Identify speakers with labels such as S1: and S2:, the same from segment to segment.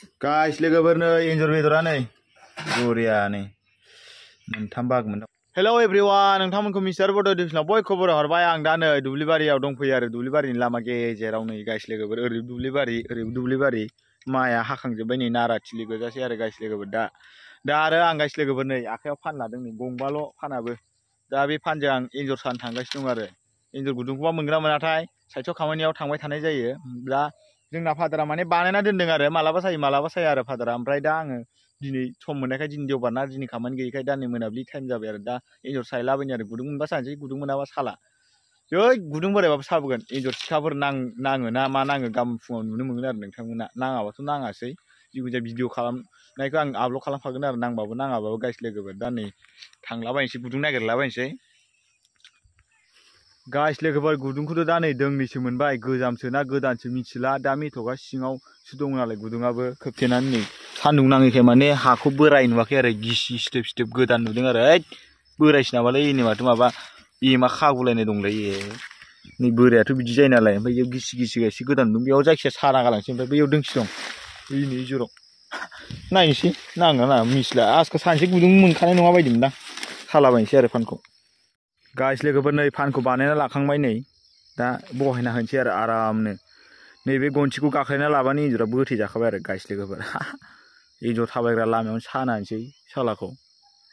S1: Guys लोगोफोर नै एन्जर बेदरा नै बरिया नै मोनथाम बाग मोनथाम। हेलौ एभ्रिवान, नोंथांमोनखौ मिस्टार बड' डिभिजनाव बयखौबो हरबाय। आं दा नै दुब्लिबारियाव दंफैयो आरो दुब्लिबारिनि लामा गेजेराव नै गाइस लोगोफोर ओरै दुब्लिबारि ओरैबो दुब्लिबारि माइआ हाखांजोब्बाय नै नाराथिलि गोजासै आरो गाइस लोगोफोर दा आरो आं गाइस लोगोफोर नै आखायाव फान लादों नै गंबाल' फानाबो दा बे फानजों आं एन्जर सानो थांगासिनो दं आरो एन्जर गुदुंखौबा मोनगोन ना मोनाथाय साइथआव खामानियाव थांबाय थानाय जायो। दा जोंना फादारा माने बानायना दोनदों आरो मालाबा सायो आरो फादारा। ओमफ्राय दा आङो दिनै सम मोननायखाय दिनै देवबार ना दिनै खामानि गैयैखाय दा नै मोनाबिलि टाइम जाबाय आरो दा एन्जर सायलाबायनो आरो गुदुं मोनबा सानसै गुदुं मोनाबा साला जै गुदुं बोरायबाबो साबोगोन। एन्जर सिखाफोर नाङो ना मा नाङो गाबोन फुङाव नुनो मोनगोन आरो नोंथांमोना। नाङाबाथ' नाङासै, जिखुनु जाया भिडिअ खालामनायखौ आं आपल'ड खालामखागोन आरो नांबाबो नाङाबाबो गाइस लोगोफोर। दा नै थांलाबायनोसै गुदुं नागिरलाबायनोसै गाइस लोगोफोर। गुदुंखौथ' दा नै दोंनैसो मोनबाय, गोजामसो ना गोदानसो मिथिला। दा मेथ'का सिङावसो दं नालाय गुदुङाबो खोबथेनानै नै सान्दुं नाङैखाय माने हाखौ बोराय नुवाखै आरो गिसि सिदोब सिदोब गोदान नुदों आरो। बोरायसो नामालै नै माथो माबा एमा खागुलायनाय दंलायो। नै बोरायाथ' बिदि जायो नालाय, ओमफ्राय बेयाव गिसि एसे गोदान नुदों। बेयाव जायखिजाया साना गालांसै, ओमफ्राय बैयाव दोंसे दं बैनि जराव नायनोसै नाङा ना मिथिला। आजखौ सानसे गुदुं मोनखानाय नङा बायदि मोनदां, सालाबायनोसै आरो फानखौ। गाइस लोगोफोर नै फानखौ बानायना लाखांबाय, नै दा बहायना होनोसै आरो आरामनो। नैबे गनथिखौ गाख्लायना लाबानो एन्जरा बोथे जाखाबाय आरो गाइस लोगोफोर। एन्जर थाबायग्रा लामायावनो साना होनोसै सालाखौ।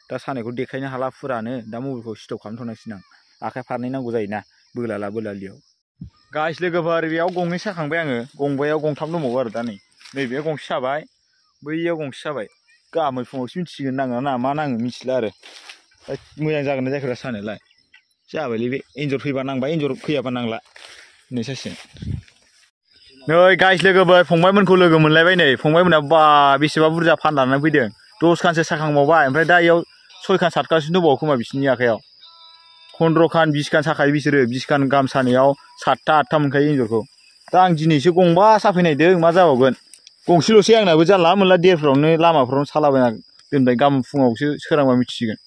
S1: दा सानायखौ देखायनो हाला फुरानो, दा मबाइलखौ स्टप खालामथ'नांसिगोन आं। आखाइ फारनै नांगौ जायोना बोलाला बोलालियाव। गाइस लोगोफोर बेयाव गंनै साखांबाय आङो, गंबायाव गंथाम दंबावो आरो दा नै नैबेयाव गंसे जाबाय, बैयाव गंसे जाबाय। गाबोन फुङावसो मिथिसिगोन नाङो ना मा नाङो मिथिला आरो। मोजां जागोन ना जायाखैरा सानायालाय जाबायलै बे। एन्जर फैबा नांबाय, एन्जर फैयाबा नांला नै सासे। नै गाइस लोगोफोर फंबायमोनखौ लोगो मोनलायबाय। नै फंबायमोना बा बेसेबा बुरजा फान लानानै फैदों, 10 खानसो साखांबावबाय। ओमफ्राय दा इयाव 6 खान 7 खानसो दंबावो खोमा बिसिनि आखाइयाव। 15 खान 20 खान साखायो बिसोरो। 20 खान गाहाम सानायाव 7था 8था मोनखायो एन्जरखौ। दा आं दिनैसो गंबा साफैनायदों, मा जाबावगोन। गंसेल'सै आंनाबो, जानला मोनला देरफ्रावनो लामाफ्रावनो सालाबायना दोनबाय। गाबोन फुङावसो सोरांबा मिथिसिगोन।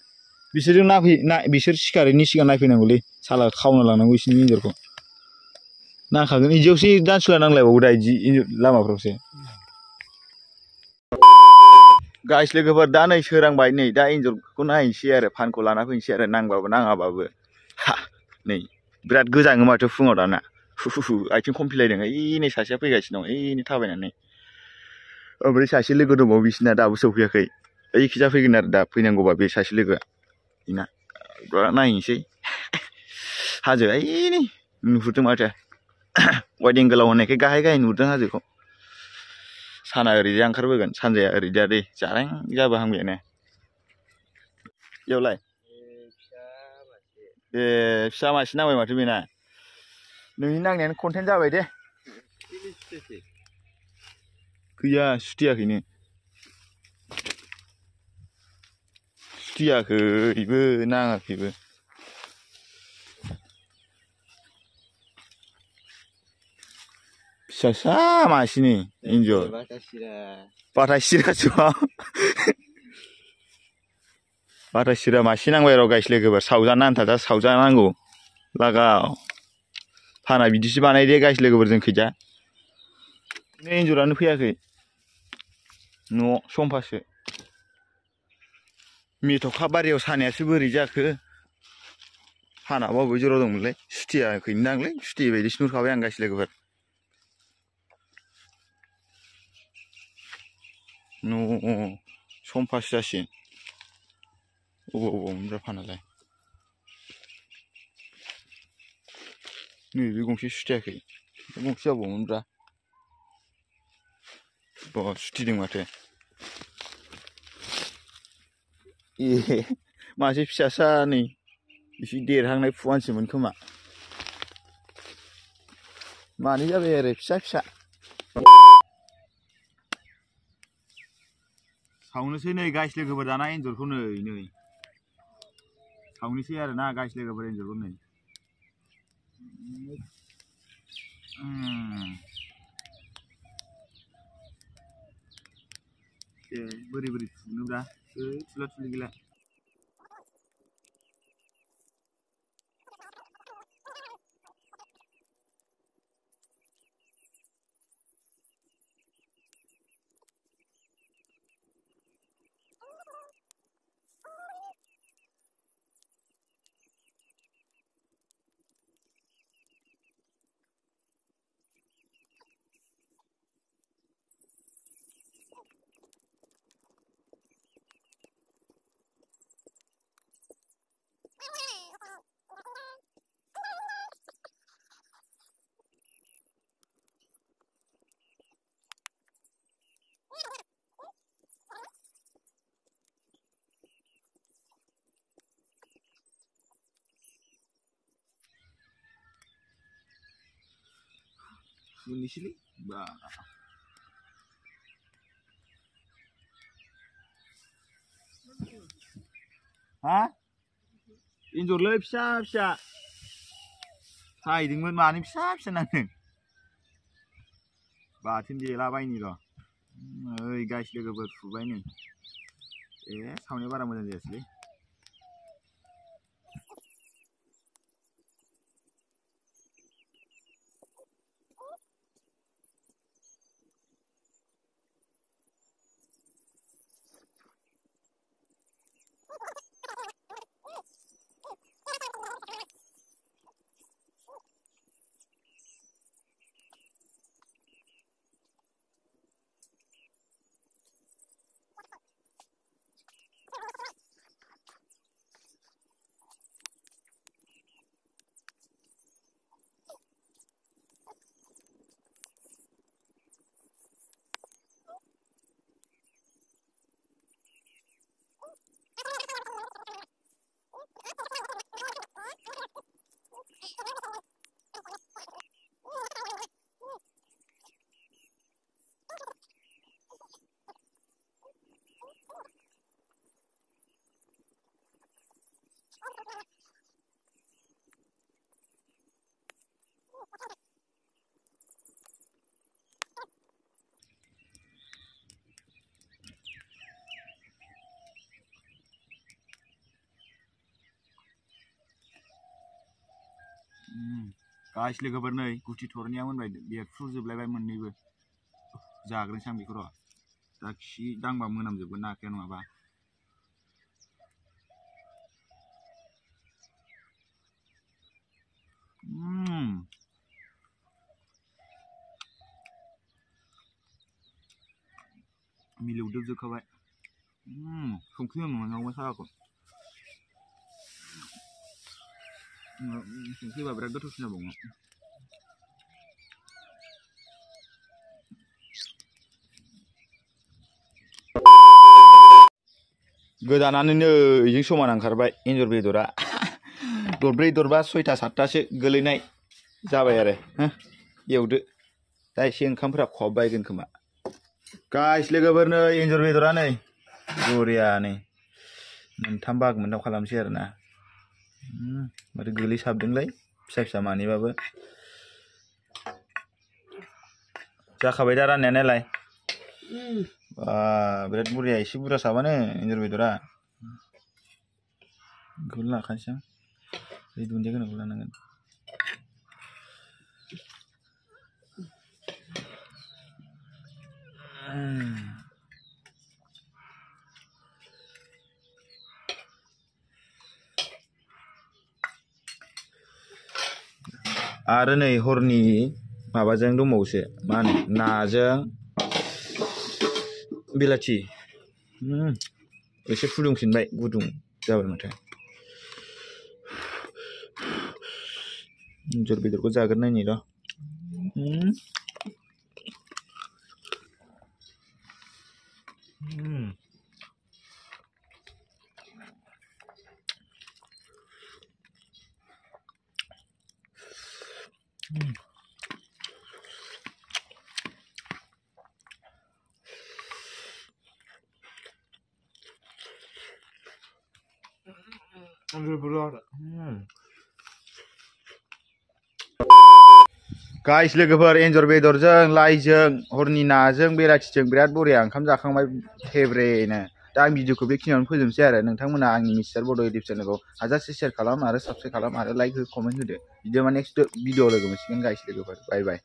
S1: बिसोरजों बिसोर सिखारैनि सिगां नायफैनांगौलै, साला खावना लांनांगौ बिसिनि एन्जरखौ। नांखागोन बिदियावसो दानसुला नांलायबावो दा बिदि लामाफ्रावसो। गाइस लोगोफोर दा नै सोरांबाय, नै दा एन्जरखौ नायनोसै आरो फानखौ लाना फैनोसै आरो नांबाबो नाङाबाबो। हा नै बिराद गोजाङो माथो फुङाव दाना, आथिं खमफिलायदों। नै सासेया फैगासिनो दं ओइनै थाबायनानै। ओमफ्राय सासे लोगो दंबावो बिसिना दाबो सौफैयाखै। ओइखिजा फैगोन आरो दा फैनांगौबा बे सासे लोगोआ बेना। नायनोसै हाजो ओइनै नुहुरदों माथो। वाइड एंगोलाव होनायखाय गाहाय नुहुरदों हाजोखौ। साना ओरैजाय ओंखारबोगोन, सानजाया ओरैजा दै जारें जाबोहांबायानो। बेयावलाय ए फिसा मासे नांबाय माथो बेना। नोंनि नांनायानो कन्टेन्ट जाबाय दे। गैया सुथेयाखैनो, सुथेयाखैबो नाङाखैबो। फिसासा मासेनि एन्जर बाथा सिरासो बाथा सिरा मासे नांबाय र' गाइस लोगोफोर। सावजानो आन्था दा सावजानांगौ लागाव। फाना बिदिसो बानायो दे गाइस लोगोफोर जोंखैजा। एन्जरानो फैयाखै न' समफासो। मेथ'खा बारियाव सानायासो बोरै जाखो। फानाबा बबे जराव दंमोनलाय, सुथेयाखैनो दांलै। सुथेयै बायदिसो नुहुरखाबाय आं गाइस लोगोफोर। न' समफासो जासिगोन। अबाव मोनब्रा फानालाय। नैबे गंसे सुथेयाखै, गंसे जाबावोमोनब्रा। बा सुथेदों माथो। ए मासे फिसासा नै एसे देरहांनाय फुवानसोमोन खोमा। मानै जाबाय आरो फिसा फिसा। सावनोसै नै गाइस लोगोफोर दाना एन्जरखौ नै सावनोसै आरो ना गाइस लोगोफोर एन्जरखौ नै। ए बोरै थुनोब्रा, थुला थुलि गैला। Initially, ha? Injurलै फिसा फिसा सायदोंमोन माने फिसा फिसा नांदों बाथोन देलाबायनि र' ओइ गाइस लोगोफोर फुबायनो सावनाया बारा मोजां जायासैलै गाइस लोगोफोर नै गुथि थरनैया मोनबाय बेरफ्रुजोबलायबाय मोननैबो जाग्रोनोसै आं बेखौ र' दा खि दांबा मोनामजोबगोन नाख्राया नङाबा मिलौदोबजोबखाबाय संख्रि होनांगौमोन साहाखौ संख्रि होबा बिराद गोथावसिन जाबावगोन गोदानानैनो इजों समान ओंखारबाय एन्जर बेदरा दरब्रै दरबा सयथा सातथासो गोलैनाय जाबाय आरो एवदो दा एसे ओंखामफोरा खहाबबायगोन खोमा गाइस लोगोफोर नै एन्जर बेदरा नै बरियानो मोनथाम बाहाग मोनथाम खालामसै आरोना माथो गोलैसाबदोंलै फिसा फिसा मानैबाबो जाखाबाय दा राननाया नायलाय बिराद बरिया एसे बुरजा साबानो एन्जर बेदरा बेखौनो लाखानोसै आं बै दुन्दिया गोनांखौ लानांगोन आरो नै हरनि माबाजों दंबावोसो मा होनो नाजों बिलाथि एसे फुदुंफिनबाय गुदुं जाबाय माथो एन्जर बेदरखौ जाग्रोनायनि र' गाइस लोगोफोर एन्जर बेदरजों लाइजों हरनि नाजों बेलाथिजों बिराद बरिया ओंखाम जाखांबाय फेब्रेनो दा आं भिडिअखौ बेखिनियावनो फोजोबनोसै आरो नोंथांमोना आंनि मिस्टार बड' इउटिउब चेनेलखौ हाजासे शेयार खालाम आरो साबस्क्राइब खालाम आरो लाइक हो कमेन्ट होदो बिदिबा नेक्स्ट भिडिअ लोगो मोनसिगोन गाइस लोगोफोर बाय बाय